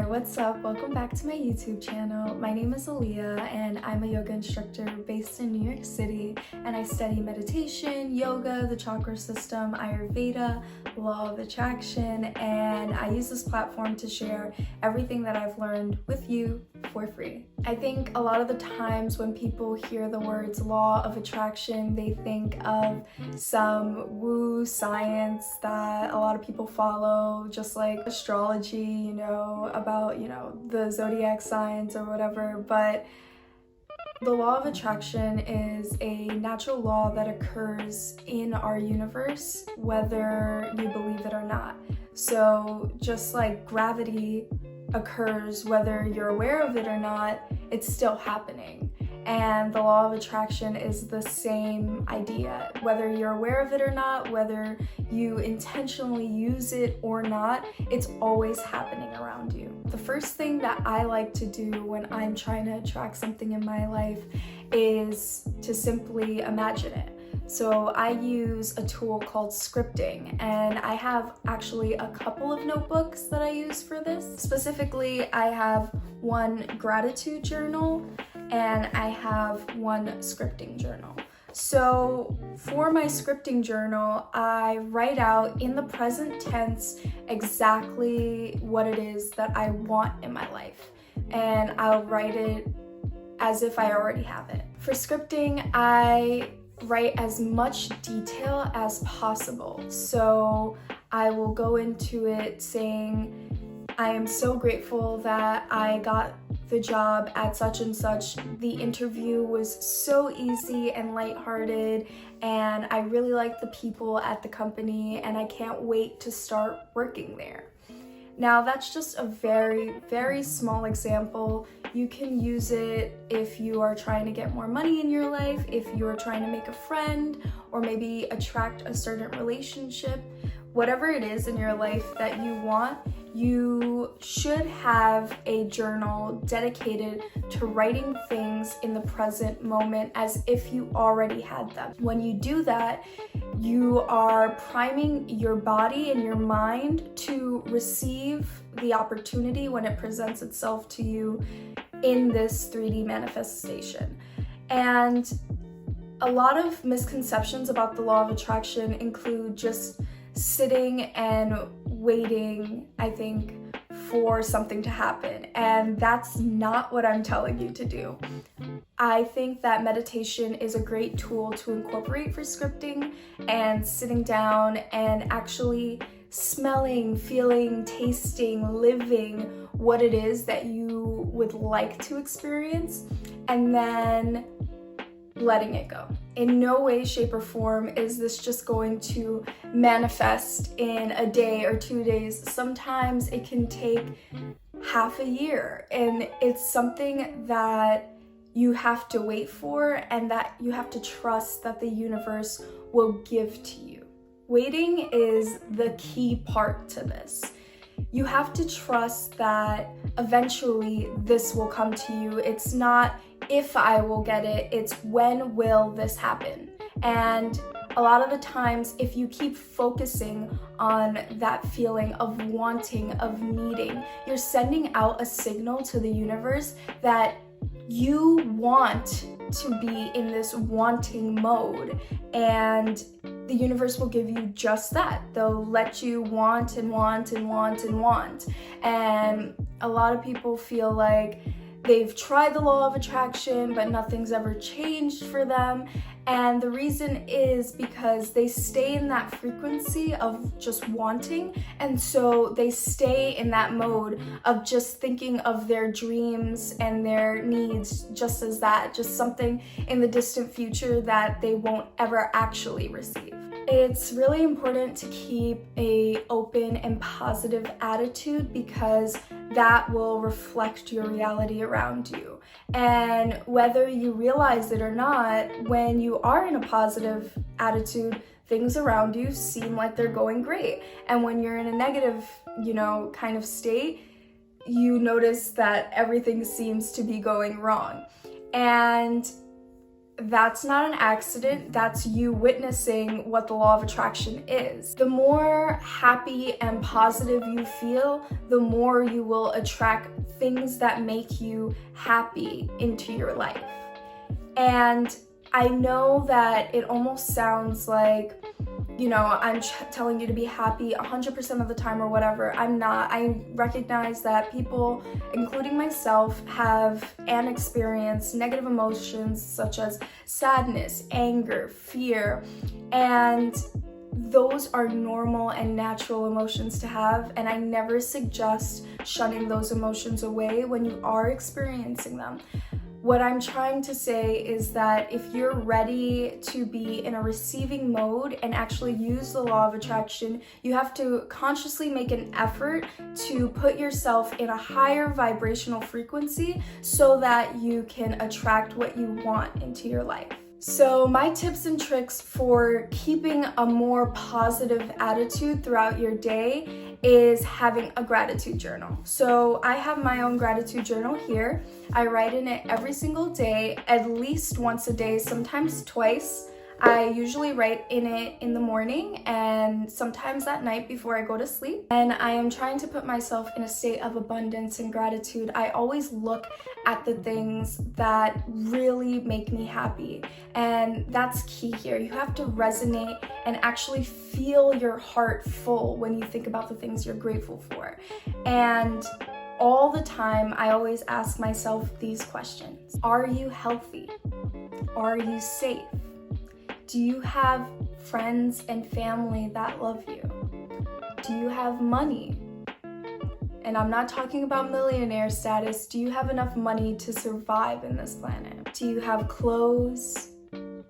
what's up? Welcome back to my YouTube channel. My name is Alia and I'm a yoga instructor based in New York City, and I study meditation, yoga, the chakra system, Ayurveda, law of attraction, and I use this platform to share everything that I've learned with you for free. I think a lot of the times when people hear the words law of attraction, they think of some woo science that a lot of people follow, just like astrology, about, the zodiac signs or whatever. But the law of attraction is a natural law that occurs in our universe, whether you believe it or not. So just like gravity occurs whether you're aware of it or not, it's still happening. And the law of attraction is the same idea. Whether you're aware of it or not, whether you intentionally use it or not, it's always happening around you. The first thing that I like to do when I'm trying to attract something in my life is to simply imagine it. So I use a tool called scripting, and I have actually a couple of notebooks that I use for this. Specifically, I have one gratitude journal and I have one scripting journal. So for my scripting journal, I write out in the present tense exactly what it is that I want in my life, and I'll write it as if I already have it. For scripting, I write as much detail as possible. So I will go into it saying, I am so grateful that I got the job at such and such. The interview was so easy and lighthearted, and I really like the people at the company, and I can't wait to start working there. Now, that's just a very, very small example. You can use it if you are trying to get more money in your life, if you're trying to make a friend, or maybe attract a certain relationship. Whatever it is in your life that you want, you should have a journal dedicated to writing things in the present moment as if you already had them. When you do that, you are priming your body and your mind to receive the opportunity when it presents itself to you in this 3D manifestation. And a lot of misconceptions about the law of attraction include just sitting and waiting, I think, for something to happen. And that's not what I'm telling you to do. I think that meditation is a great tool to incorporate for scripting, and sitting down and actually smelling, feeling, tasting, living what it is that you would like to experience, and then letting it go. In no way, shape, or form is this just going to manifest in a day or 2 days. Sometimes it can take half a year, and it's something that you have to wait for and that you have to trust that the universe will give to you. Waiting is the key part to this. You have to trust that eventually this will come to you. It's not if I will get it, it's when will this happen. And a lot of the times, if you keep focusing on that feeling of wanting, of needing, you're sending out a signal to the universe that you want to be in this wanting mode, and the universe will give you just that. They'll let you want and want and want and want. And a lot of people feel like they've tried the law of attraction, but nothing's ever changed for them. And the reason is because they stay in that frequency of just wanting. And so they stay in that mode of just thinking of their dreams and their needs just as that, just something in the distant future that they won't ever actually receive. It's really important to keep an open and positive attitude, because that will reflect your reality around you. And whether you realize it or not, when you are in a positive attitude, things around you seem like they're going great. And when you're in a negative, kind of state, you notice that everything seems to be going wrong. And that's not an accident, that's you witnessing what the law of attraction is. The more happy and positive you feel, the more you will attract things that make you happy into your life. And I know that it almost sounds like, I'm telling you to be happy 100% of the time or whatever. I'm not. I recognize that people, including myself, have and experience negative emotions such as sadness, anger, fear, and those are normal and natural emotions to have, and I never suggest shunning those emotions away when you are experiencing them. What I'm trying to say is that if you're ready to be in a receiving mode and actually use the law of attraction, you have to consciously make an effort to put yourself in a higher vibrational frequency so that you can attract what you want into your life. So my tips and tricks for keeping a more positive attitude throughout your day is having a gratitude journal. So I have my own gratitude journal here. I write in it every single day, at least once a day, sometimes twice. I usually write in it in the morning and sometimes at night before I go to sleep. And I am trying to put myself in a state of abundance and gratitude. I always look at the things that really make me happy. And that's key here. You have to resonate and actually feel your heart full when you think about the things you're grateful for. And all the time, I always ask myself these questions. Are you healthy? Are you safe? Do you have friends and family that love you? Do you have money? And I'm not talking about millionaire status. Do you have enough money to survive in this planet? Do you have clothes?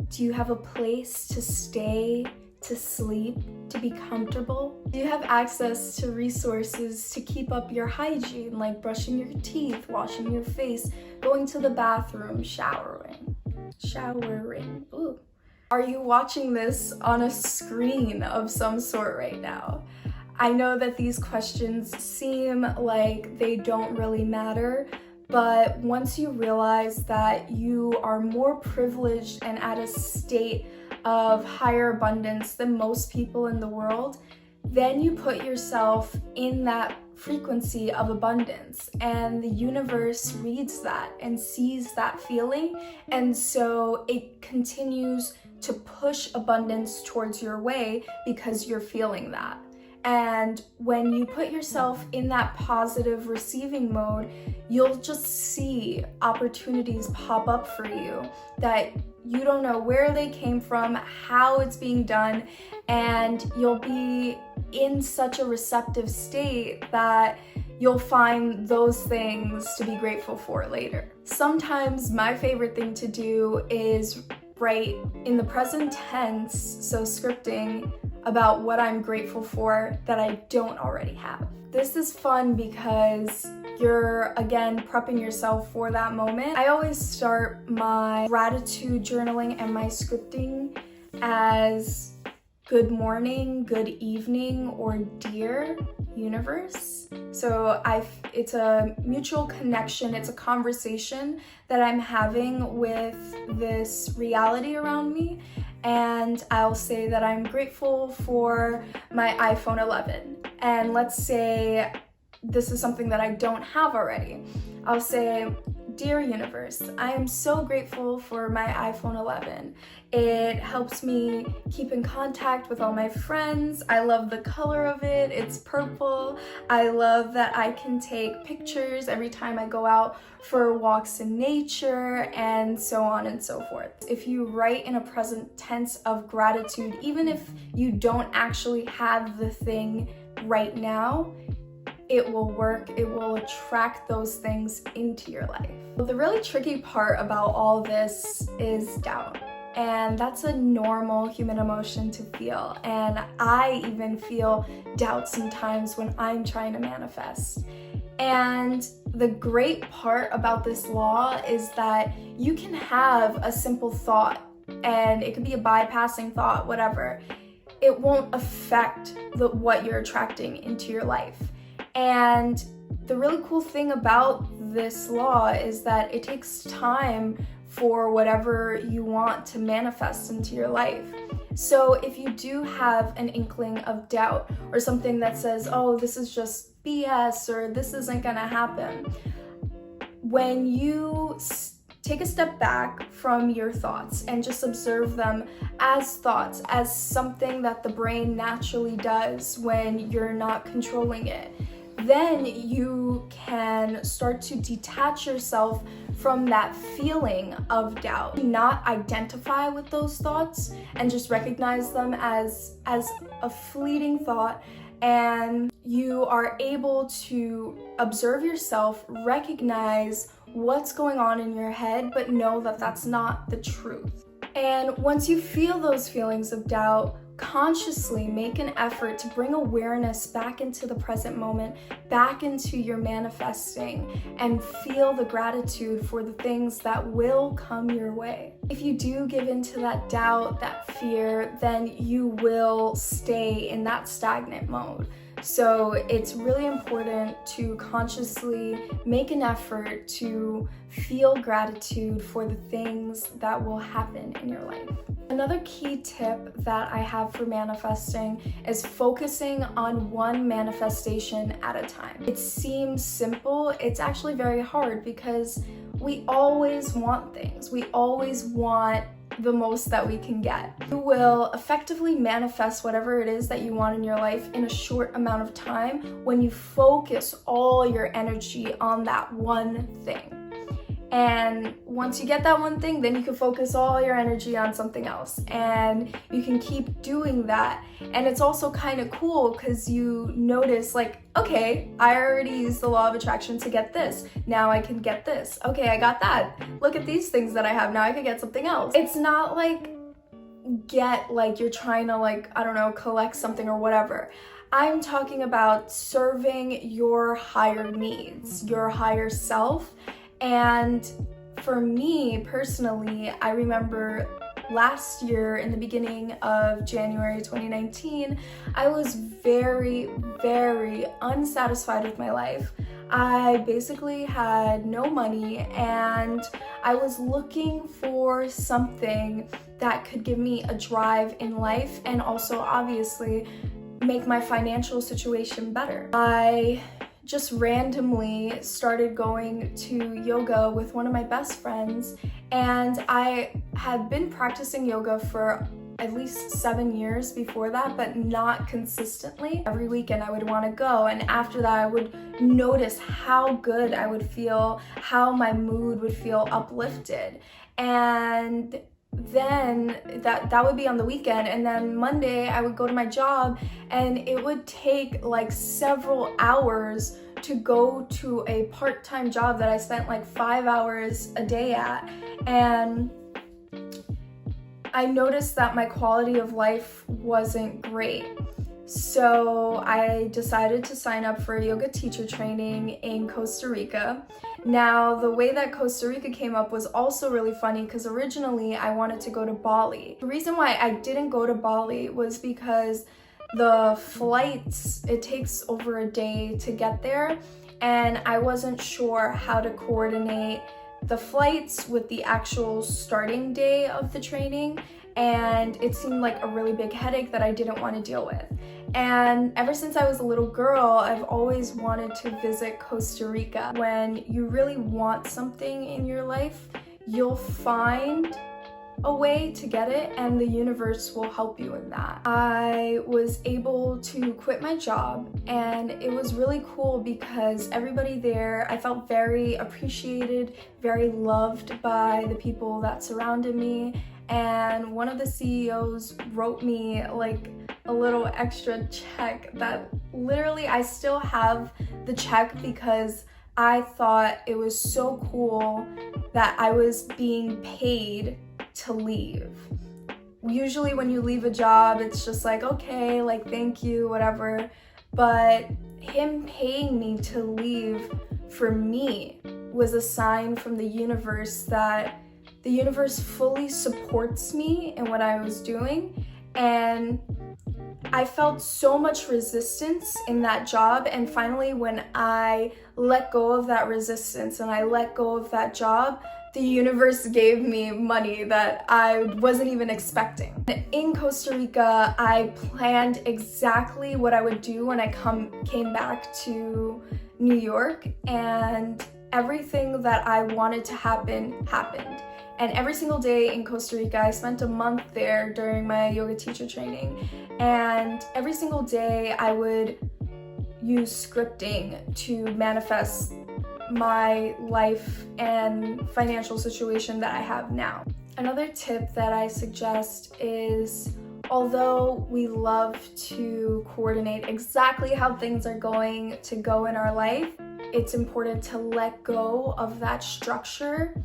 Do you have a place to stay, to sleep, to be comfortable? Do you have access to resources to keep up your hygiene, like brushing your teeth, washing your face, going to the bathroom, showering? Ooh. Are you watching this on a screen of some sort right now? I know that these questions seem like they don't really matter, but once you realize that you are more privileged and at a state of higher abundance than most people in the world, then you put yourself in that frequency of abundance, and the universe reads that and sees that feeling, and so it continues to push abundance towards your way because you're feeling that. And when you put yourself in that positive receiving mode, you'll just see opportunities pop up for you that you don't know where they came from, how it's being done, and you'll be in such a receptive state that you'll find those things to be grateful for later. Sometimes my favorite thing to do is write in the present tense, so scripting, about what I'm grateful for that I don't already have. This is fun because you're, again, prepping yourself for that moment. I always start my gratitude journaling and my scripting as good morning, good evening, or dear universe. So it's a mutual connection, it's a conversation that I'm having with this reality around me. And I'll say that I'm grateful for my iPhone 11. And let's say this is something that I don't have already. I'll say, dear universe, I am so grateful for my iPhone 11. It helps me keep in contact with all my friends. I love the color of it. It's purple. I love that I can take pictures every time I go out for walks in nature, and so on and so forth. If you write in a present tense of gratitude, even if you don't actually have the thing right now, it will work. It will attract those things into your life. But the really tricky part about all this is doubt. And that's a normal human emotion to feel. And I even feel doubt sometimes when I'm trying to manifest. And the great part about this law is that you can have a simple thought, and it could be a bypassing thought, whatever. It won't affect what you're attracting into your life. And the really cool thing about this law is that it takes time for whatever you want to manifest into your life. So if you do have an inkling of doubt or something that says, oh, this is just BS or this isn't gonna happen, when you take a step back from your thoughts and just observe them as thoughts, as something that the brain naturally does when you're not controlling it, then you can start to detach yourself from that feeling of doubt. Not identify with those thoughts and just recognize them as a fleeting thought, and you are able to observe yourself, recognize what's going on in your head, but know that that's not the truth. And once you feel those feelings of doubt, consciously make an effort to bring awareness back into the present moment, back into your manifesting, and feel the gratitude for the things that will come your way. If you do give into that doubt, that fear, then you will stay in that stagnant mode. So it's really important to consciously make an effort to feel gratitude for the things that will happen in your life. Another key tip that I have for manifesting is focusing on one manifestation at a time. It seems simple, it's actually very hard because we always want things. We always want the most that we can get. You will effectively manifest whatever it is that you want in your life in a short amount of time when you focus all your energy on that one thing. And once you get that one thing, then you can focus all your energy on something else, and you can keep doing that. And it's also kind of cool because you notice, like, okay, I already used the law of attraction to get this. Now I can get this. Okay, I got that. Look at these things that I have. Now I can get something else. It's not like you're trying to, like, I don't know, collect something or whatever. I'm talking about serving your higher needs, your higher self. And for me personally, I remember last year in the beginning of January 2019, I was very, very unsatisfied with my life. I basically had no money, and I was looking for something that could give me a drive in life and also obviously make my financial situation better. I just randomly started going to yoga with one of my best friends, and I had been practicing yoga for at least 7 years before that, but not consistently. Every weekend I would want to go, and after that I would notice how good I would feel, how my mood would feel uplifted. And then that would be on the weekend, and then Monday I would go to my job, and it would take like several hours to go to a part-time job that I spent like 5 hours a day at. And I noticed that my quality of life wasn't great. So I decided to sign up for a yoga teacher training in Costa Rica. Now, the way that Costa Rica came up was also really funny because originally I wanted to go to Bali. The reason why I didn't go to Bali was because the flights, it takes over a day to get there, and I wasn't sure how to coordinate the flights with the actual starting day of the training, and it seemed like a really big headache that I didn't want to deal with. And ever since I was a little girl, I've always wanted to visit Costa Rica. When you really want something in your life, you'll find a way to get it, and the universe will help you in that. I was able to quit my job, and it was really cool because everybody there, I felt very appreciated, very loved by the people that surrounded me. And one of the CEOs wrote me like a little extra check that literally I still have the check because I thought it was so cool that I was being paid to leave. Usually when you leave a job, it's just like, okay, like thank you, whatever. But him paying me to leave for me was a sign from the universe that the universe fully supports me in what I was doing. And I felt so much resistance in that job, and finally when I let go of that resistance and I let go of that job, the universe gave me money that I wasn't even expecting. In Costa Rica, I planned exactly what I would do when I came back to New York, and everything that I wanted to happen happened. And every single day in Costa Rica, I spent a month there during my yoga teacher training, and every single day I would use scripting to manifest my life and financial situation that I have now. Another tip that I suggest is, although we love to coordinate exactly how things are going to go in our life, it's important to let go of that structure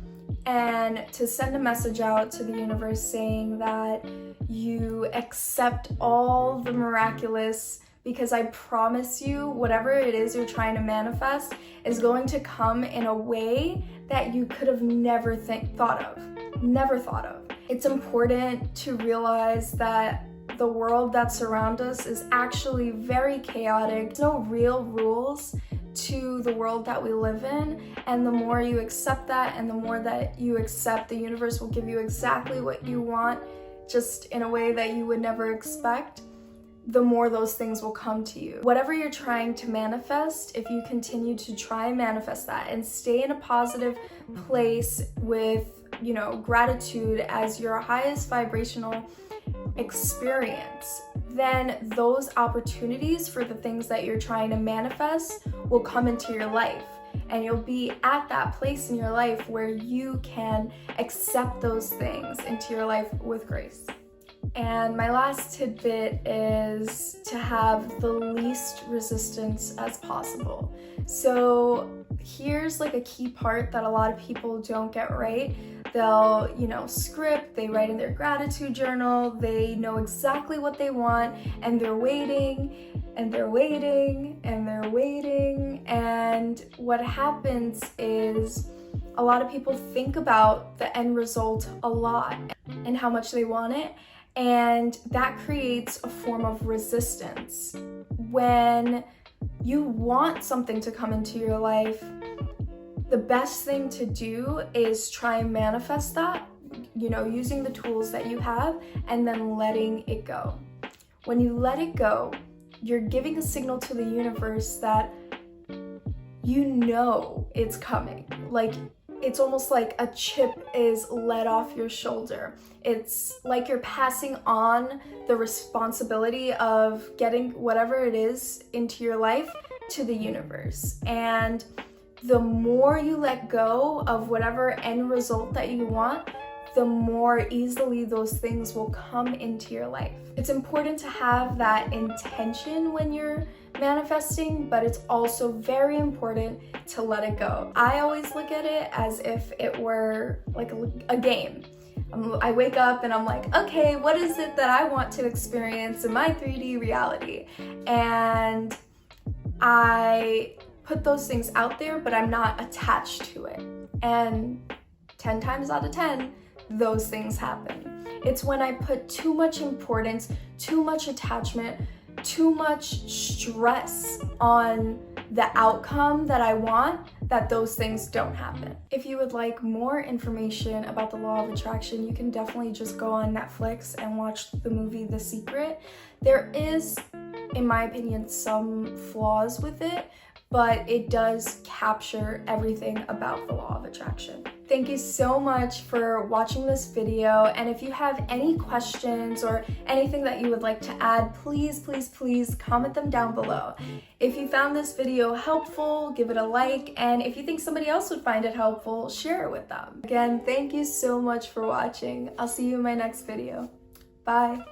and to send a message out to the universe saying that you accept all the miraculous, because I promise you, whatever it is you're trying to manifest is going to come in a way that you could have never thought of. It's important to realize that the world that surrounds us is actually very chaotic. There's no real rules to the world that we live in, and the more you accept that and the more that you accept, the universe will give you exactly what you want, just in a way that you would never expect, the more those things will come to you. Whatever you're trying to manifest, if you continue to try and manifest that and stay in a positive place with, gratitude as your highest vibrational experience, then those opportunities for the things that you're trying to manifest will come into your life. And you'll be at that place in your life where you can accept those things into your life with grace. And my last tidbit is to have the least resistance as possible. So here's like a key part that a lot of people don't get right. They'll, script, they write in their gratitude journal, they know exactly what they want, and they're waiting, and they're waiting, and they're waiting. And what happens is a lot of people think about the end result a lot and how much they want it. And that creates a form of resistance. When you want something to come into your life, the best thing to do is try and manifest that, using the tools that you have, and then letting it go. When you let it go, you're giving a signal to the universe that it's coming. Like, it's almost like a chip is let off your shoulder. It's like you're passing on the responsibility of getting whatever it is into your life to the universe. And the more you let go of whatever end result that you want, the more easily those things will come into your life. It's important to have that intention when you're manifesting, but it's also very important to let it go. I always look at it as if it were like a game. I wake up and I'm like, okay, what is it that I want to experience in my 3D reality? And I put those things out there, but I'm not attached to it. And 10 times out of 10, those things happen. It's when I put too much importance, too much attachment, too much stress on the outcome that I want, that those things don't happen. If you would like more information about the law of attraction, you can definitely just go on Netflix and watch the movie The Secret. There is, in my opinion, some flaws with it, but it does capture everything about the law of attraction. Thank you so much for watching this video, and if you have any questions or anything that you would like to add, please comment them down below. If you found this video helpful, give it a like, and if you think somebody else would find it helpful, share it with them. Again, thank you so much for watching. I'll see you in my next video. Bye.